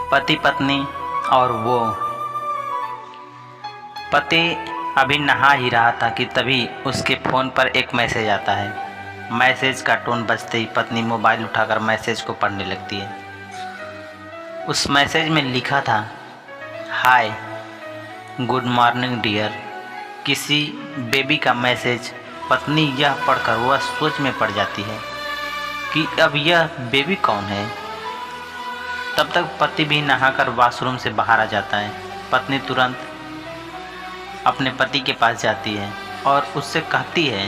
पति पत्नी और वो पति अभी नहा ही रहा था कि तभी उसके फ़ोन पर एक मैसेज आता है। मैसेज का टोन बजते ही पत्नी मोबाइल उठाकर मैसेज को पढ़ने लगती है। उस मैसेज में लिखा था, हाय गुड मॉर्निंग डियर। किसी बेबी का मैसेज। पत्नी यह पढ़कर वह सोच में पड़ जाती है कि अब यह बेबी कौन है। तब तक पति भी नहाकर वॉशरूम से बाहर आ जाता है। पत्नी तुरंत अपने पति के पास जाती है और उससे कहती है,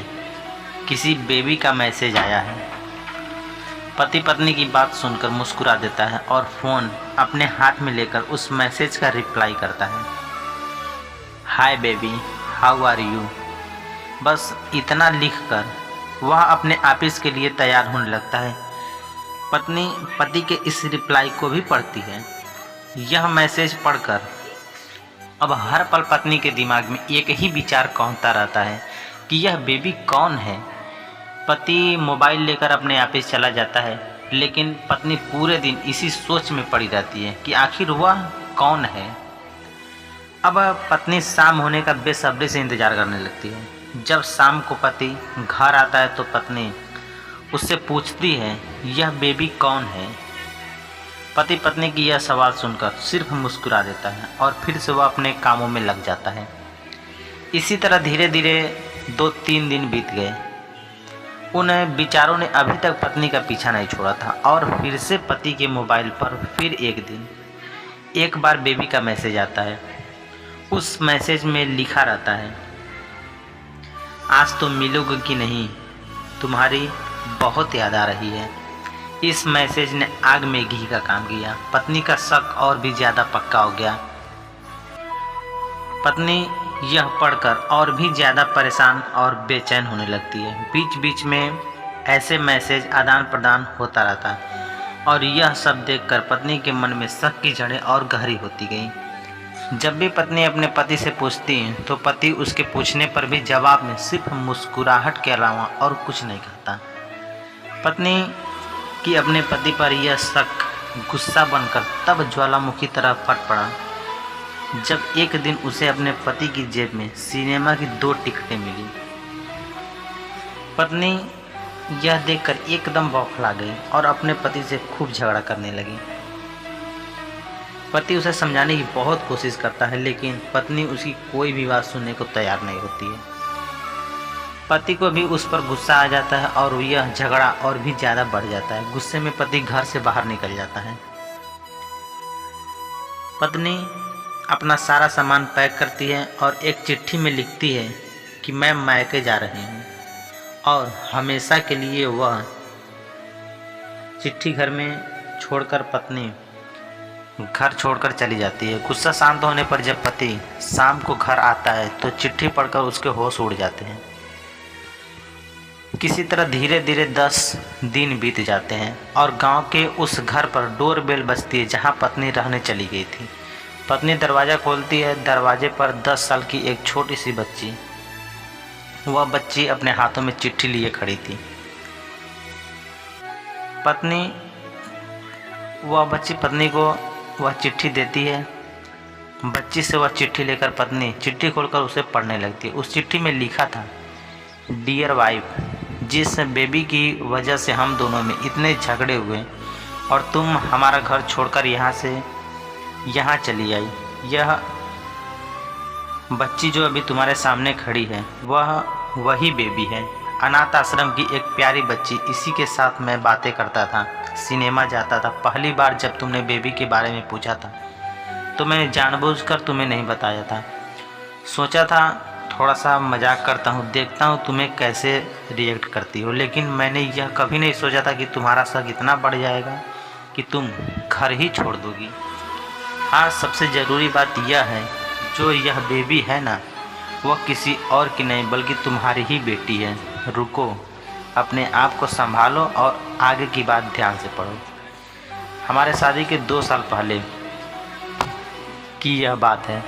किसी बेबी का मैसेज आया है। पति पत्नी की बात सुनकर मुस्कुरा देता है और फ़ोन अपने हाथ में लेकर उस मैसेज का रिप्लाई करता है, hi baby how are you. बस इतना लिखकर वह अपने ऑफिस के लिए तैयार होने लगता है। पत्नी पति के इस रिप्लाई को भी पढ़ती है। यह मैसेज पढ़कर अब हर पल पत्नी के दिमाग में एक ही विचार कौंधता रहता है कि यह बेबी कौन है। पति मोबाइल लेकर अपने ऑफिस चला जाता है, लेकिन पत्नी पूरे दिन इसी सोच में पड़ी रहती है कि आखिर वह कौन है। अब पत्नी शाम होने का बेसब्री से इंतज़ार करने लगती है। जब शाम को पति घर आता है तो पत्नी उससे पूछती है, यह बेबी कौन है। पति पत्नी की यह सवाल सुनकर सिर्फ मुस्कुरा देता है और फिर से वह अपने कामों में लग जाता है। इसी तरह धीरे धीरे 2-3 दिन बीत गए। उन विचारों ने अभी तक पत्नी का पीछा नहीं छोड़ा था और फिर से पति के मोबाइल पर फिर एक बार बेबी का मैसेज आता है। उस मैसेज में लिखा रहता है, आज तो मिलोगे कि नहीं, तुम्हारी बहुत याद आ रही है। इस मैसेज ने आग में घी का काम किया। पत्नी का शक और भी ज़्यादा पक्का हो गया। पत्नी यह पढ़कर और भी ज़्यादा परेशान और बेचैन होने लगती है। बीच बीच में ऐसे मैसेज आदान प्रदान होता रहता और यह सब देखकर पत्नी के मन में शक की जड़ें और गहरी होती गई। जब भी पत्नी अपने पति से पूछती तो पति उसके पूछने पर भी जवाब में सिर्फ मुस्कुराहट के अलावा और कुछ नहीं कहता। पत्नी कि अपने पति पर यह शक गुस्सा बनकर तब ज्वालामुखी तरह फट पड़ा जब एक दिन उसे अपने पति की जेब में सिनेमा की 2 टिकटें मिली। पत्नी यह देखकर एकदम बौखला गई और अपने पति से खूब झगड़ा करने लगी। पति उसे समझाने की बहुत कोशिश करता है, लेकिन पत्नी उसकी कोई भी बात सुनने को तैयार नहीं होती है। पति को भी उस पर गुस्सा आ जाता है और यह झगड़ा और भी ज़्यादा बढ़ जाता है। गुस्से में पति घर से बाहर निकल जाता है। पत्नी अपना सारा सामान पैक करती है और एक चिट्ठी में लिखती है कि मैं मायके जा रही हूँ, और हमेशा के लिए वह चिट्ठी घर में छोड़कर पत्नी घर छोड़कर चली जाती है। गुस्सा शांत होने पर जब पति शाम को घर आता है तो चिट्ठी पढ़कर उसके होश उड़ जाते हैं। किसी तरह धीरे धीरे 10 दिन बीत जाते हैं और गांव के उस घर पर डोरबेल बजती है जहां पत्नी रहने चली गई थी। पत्नी दरवाज़ा खोलती है। दरवाजे पर 10 साल की एक छोटी सी बच्ची, वह बच्ची अपने हाथों में चिट्ठी लिए खड़ी थी। वह बच्ची पत्नी को वह चिट्ठी देती है। बच्ची से वह चिट्ठी लेकर पत्नी चिट्ठी खोलकर उसे पढ़ने लगती है। उस चिट्ठी में लिखा था, डियर वाइफ, जिस बेबी की वजह से हम दोनों में इतने झगड़े हुए और तुम हमारा घर छोड़कर यहाँ चली आई, यह बच्ची जो अभी तुम्हारे सामने खड़ी है वह वही बेबी है। अनाथ आश्रम की एक प्यारी बच्ची। इसी के साथ मैं बातें करता था, सिनेमा जाता था। पहली बार जब तुमने बेबी के बारे में पूछा था तो मैंने जानबूझकर तुम्हें नहीं बताया था। सोचा था थोड़ा सा मजाक करता हूँ, देखता हूँ तुम्हें कैसे रिएक्ट करती हो, लेकिन मैंने यह कभी नहीं सोचा था कि तुम्हारा शक इतना बढ़ जाएगा कि तुम घर ही छोड़ दोगी। हाँ, सबसे ज़रूरी बात यह है, जो यह बेबी है ना, वह किसी और की नहीं बल्कि तुम्हारी ही बेटी है। रुको, अपने आप को संभालो और आगे की बात ध्यान से पढ़ो। हमारे शादी के 2 साल पहले की यह बात है।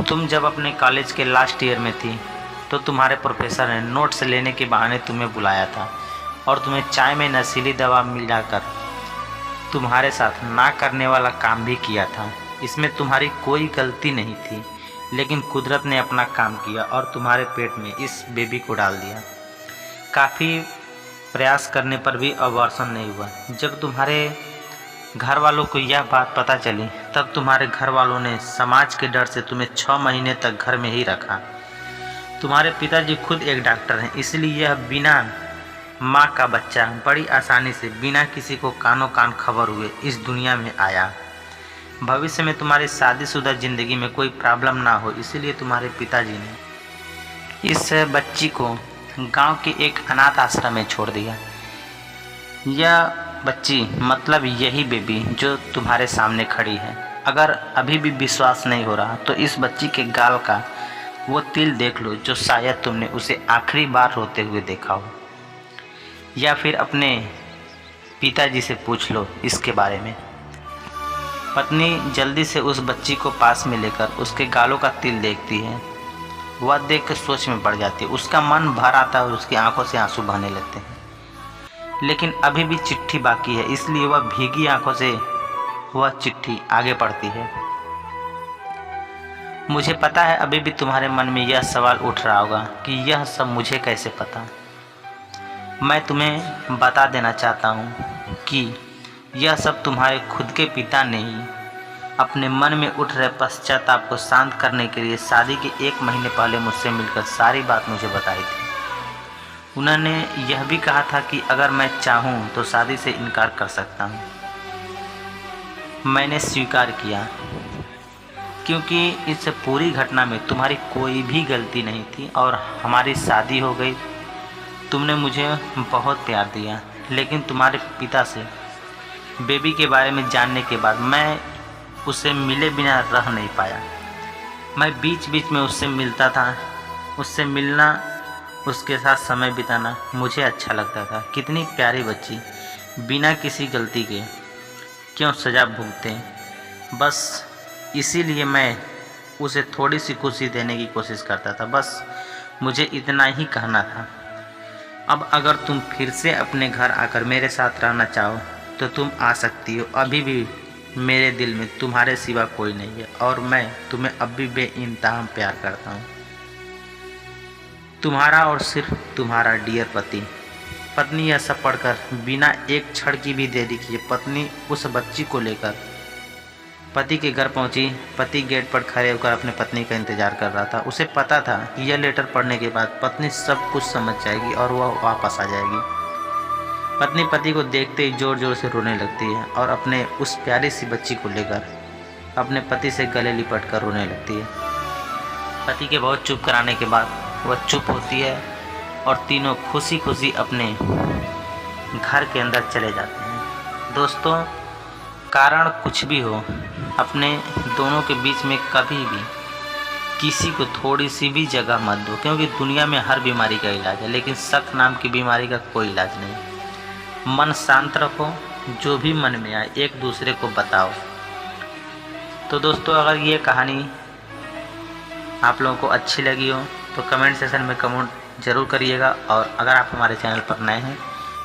तुम जब अपने कॉलेज के लास्ट ईयर में थी तो तुम्हारे प्रोफेसर ने नोट्स लेने के बहाने तुम्हें बुलाया था और तुम्हें चाय में नशीली दवा मिलाकर तुम्हारे साथ ना करने वाला काम भी किया था। इसमें तुम्हारी कोई गलती नहीं थी, लेकिन कुदरत ने अपना काम किया और तुम्हारे पेट में इस बेबी को डाल दिया। काफ़ी प्रयास करने पर भी अबॉर्शन नहीं हुआ। जब तुम्हारे घर वालों को यह बात पता चली, तब तुम्हारे घर वालों ने समाज के डर से तुम्हें 6 महीने तक घर में ही रखा। तुम्हारे पिताजी खुद एक डॉक्टर हैं, इसलिए यह बिना माँ का बच्चा बड़ी आसानी से बिना किसी को कानों कान खबर हुए इस दुनिया में आया। भविष्य में तुम्हारी शादीशुदा ज़िंदगी में कोई प्रॉब्लम ना हो, इसलिए तुम्हारे पिताजी ने इस बच्ची को गांव के एक अनाथ आश्रम में छोड़ दिया। यह बच्ची मतलब यही बेबी जो तुम्हारे सामने खड़ी है। अगर अभी भी विश्वास नहीं हो रहा तो इस बच्ची के गाल का वो तिल देख लो जो शायद तुमने उसे आखिरी बार रोते हुए देखा हो, या फिर अपने पिताजी से पूछ लो इसके बारे में। पत्नी जल्दी से उस बच्ची को पास में लेकर उसके गालों का तिल देखती है। वह देख कर सोच में पड़ जाती है। उसका मन भर आता है और उसकी आंखों से आंसू बहने लगते हैं, लेकिन अभी भी चिट्ठी बाकी है, इसलिए वह भीगी आंखों से वह चिट्ठी आगे पढ़ती है। मुझे पता है अभी भी तुम्हारे मन में यह सवाल उठ रहा होगा कि यह सब मुझे कैसे पता। मैं तुम्हें बता देना चाहता हूँ कि यह सब तुम्हारे खुद के पिता ने ही अपने मन में उठ रहे पश्चाताप को शांत करने के लिए शादी के 1 महीने पहले मुझसे मिलकर सारी बात मुझे बताई थी। उन्होंने यह भी कहा था कि अगर मैं चाहूँ तो शादी से इनकार कर सकता हूँ। मैंने स्वीकार किया, क्योंकि इस पूरी घटना में तुम्हारी कोई भी गलती नहीं थी और हमारी शादी हो गई। तुमने मुझे बहुत प्यार दिया, लेकिन तुम्हारे पिता से बेबी के बारे में जानने के बाद मैं उससे मिले बिना रह नहीं पाया। मैं बीच बीच में उससे मिलता था। उससे मिलना, उसके साथ समय बिताना मुझे अच्छा लगता था। कितनी प्यारी बच्ची, बिना किसी गलती के क्यों सज़ा भुगते। बस इसीलिए मैं उसे थोड़ी सी खुशी देने की कोशिश करता था। बस मुझे इतना ही कहना था। अब अगर तुम फिर से अपने घर आकर मेरे साथ रहना चाहो तो तुम आ सकती हो। अभी भी मेरे दिल में तुम्हारे सिवा कोई नहीं है और मैं तुम्हें अभी बेइंतहा प्यार करता हूँ। तुम्हारा और सिर्फ तुम्हारा डियर पति। पत्नी यह सब पढ़कर बिना एक क्षण की भी देरी किए पत्नी उस बच्ची को लेकर पति के घर पहुंची। पति गेट पर खड़े होकर अपने पत्नी का इंतजार कर रहा था। उसे पता था कि यह लेटर पढ़ने के बाद पत्नी सब कुछ समझ जाएगी और वह वापस आ जाएगी। पत्नी पति को देखते ही जोर जोर से रोने लगती है और अपने उस प्यारी सी बच्ची को लेकर अपने पति से गले लिपट कर रोने लगती है। पति के बहुत चुप कराने के बाद वह चुप होती है और तीनों खुशी खुशी अपने घर के अंदर चले जाते हैं। दोस्तों, कारण कुछ भी हो, अपने दोनों के बीच में कभी भी किसी को थोड़ी सी भी जगह मत दो, क्योंकि दुनिया में हर बीमारी का इलाज है, लेकिन शक नाम की बीमारी का कोई इलाज नहीं। मन शांत रखो, जो भी मन में आए एक दूसरे को बताओ। तो दोस्तों, अगर ये कहानी आप लोगों को अच्छी लगी हो तो कमेंट सेक्शन में कमेंट ज़रूर करिएगा, और अगर आप हमारे चैनल पर नए हैं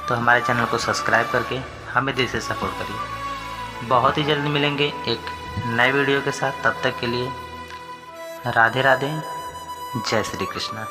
तो हमारे चैनल को सब्सक्राइब करके हमें दिल से सपोर्ट करिए। बहुत ही जल्द मिलेंगे एक नए वीडियो के साथ। तब तक के लिए राधे राधे, जय श्री कृष्णा।